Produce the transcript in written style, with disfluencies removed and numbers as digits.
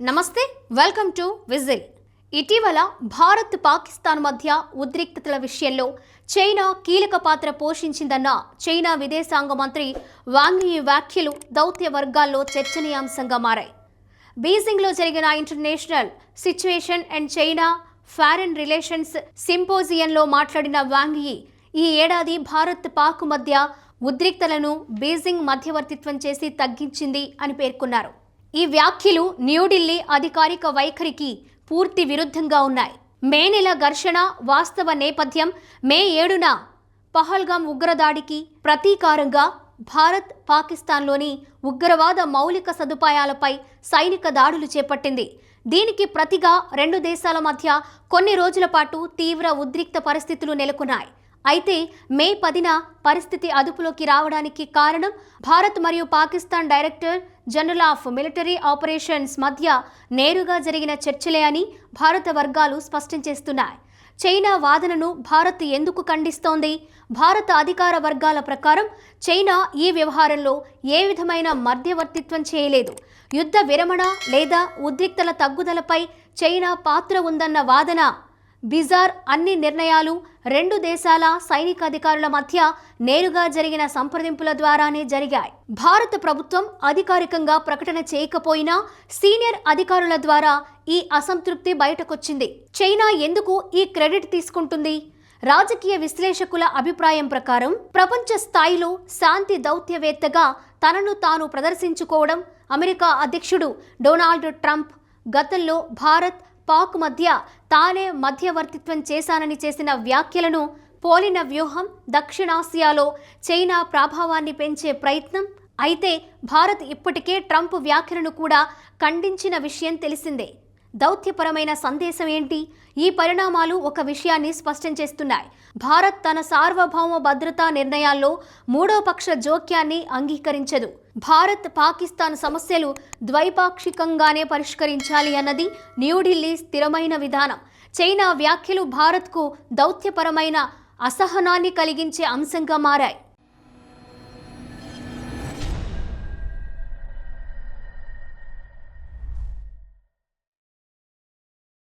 నమస్తే, welcome to whistle. ఇటీవల భారత్ పాకిస్తాన్ మధ్య ఉద్రిక్తతల విషయంలో చైనా కీలక పాత్ర పోషించిందన్న చైనా విదేశాంగ మంత్రి వాంగ్ యీ వ్యాఖ్యలు దౌత్య వర్గాల్లో చర్చనీయాంశంగా మారాయి. బీజింగ్లో జరిగిన international situation and China foreign relations సింపోజియంలో మాట్లాడిన వాంగ్ యీ ఈ ఏడాది భారత్ పాక్ మధ్య ఉద్రిక్తలను బీజింగ్ మధ్యవర్తిత్వం చేసి తగ్గించింది అని పేర్కొన్నారు. ఈ వ్యాఖ్యలు న్యూఢిల్లీ అధికారిక వైఖరికి పూర్తి విరుద్ధంగా ఉన్నాయి. మే నెల ఘర్షణ వాస్తవ నేపథ్యం మే 7న పహల్గామ్ ఉగ్రదాడికి ప్రతీకారంగా భారత్ పాకిస్తాన్లోని ఉగ్రవాద మౌలిక సదుపాయాలపై సైనిక దాడులు చేపట్టింది. దీనికి ప్రతిగా రెండు దేశాల మధ్య కొన్ని రోజుల పాటు తీవ్ర ఉద్రిక్త పరిస్థితులు నెలకొన్నాయి. అయితే మే 10న పరిస్థితి అదుపులోకి రావడానికి కారణం భారత్ మరియు Pakistan director general of military operations మధ్య నేరుగా జరిగిన చర్చలే అని భారత వర్గాలు స్పష్టం చేస్తున్నాయి. చైనా వాదనను భారత్ ఎందుకు ఖండిస్తోంది? భారత అధికార వర్గాల ప్రకారం చైనా ఈ వ్యవహారంలో ఏ విధమైన మధ్యవర్తిత్వం చేయలేదు. యుద్ధ విరమణ లేదా ఉద్రిక్తల తగ్గుదలపై చైనా పాత్ర ఉందన్న వాదన బిజార్. అన్ని నిర్ణయాలు రెండు దేశాల సైనికాధికారుల మధ్య నేరుగా జరిగిన సంప్రదింపుల ద్వారానే జరిగాయి. భారత ప్రభుత్వం అధికారికంగా ప్రకటన చేయకపోయినా సీనియర్ అధికారుల ద్వారా ఈ అసంతృప్తి బయటకొచ్చింది. చైనా ఎందుకు ఈ క్రెడిట్ తీసుకుంటుంది? రాజకీయ విశ్లేషకుల అభిప్రాయం ప్రకారం ప్రపంచ స్థాయిలో శాంతి దౌత్యవేత్తగా తనను తాను ప్రదర్శించుకోవడం, అమెరికా అధ్యక్షుడు డొనాల్డ్ ట్రంప్ గతంలో భారత్ పాక్ మధ్య తానే మధ్యవర్తిత్వం చేశానని చేసిన వ్యాఖ్యలను పోలిన వ్యూహం దక్షిణాసియాలో చైనా ప్రభావాన్ని పెంచే ప్రయత్నం. అయితే భారత్ ఇప్పటికే ట్రంప్ వ్యాఖ్యలను కూడా ఖండించిన విషయం తెలిసిందే. దౌత్యపరమైన సందేశం ఏంటి? ఈ పరిణామాలు ఒక విషయాన్ని స్పష్టం చేస్తున్నాయి. భారత్ తన సార్వభౌమ భద్రతా నిర్ణయాల్లో మూడో పక్ష జోక్యాన్ని అంగీకరించదు. భారత్ పాకిస్తాన్ సమస్యలు ద్వైపాక్షికంగానే పరిష్కరించాలి అన్నది న్యూఢిల్లీ స్థిరమైన విధానం. చైనా వ్యాఖ్యలు భారత్కు దౌత్యపరమైన అసహనాన్ని కలిగించే అంశంగా మారాయి.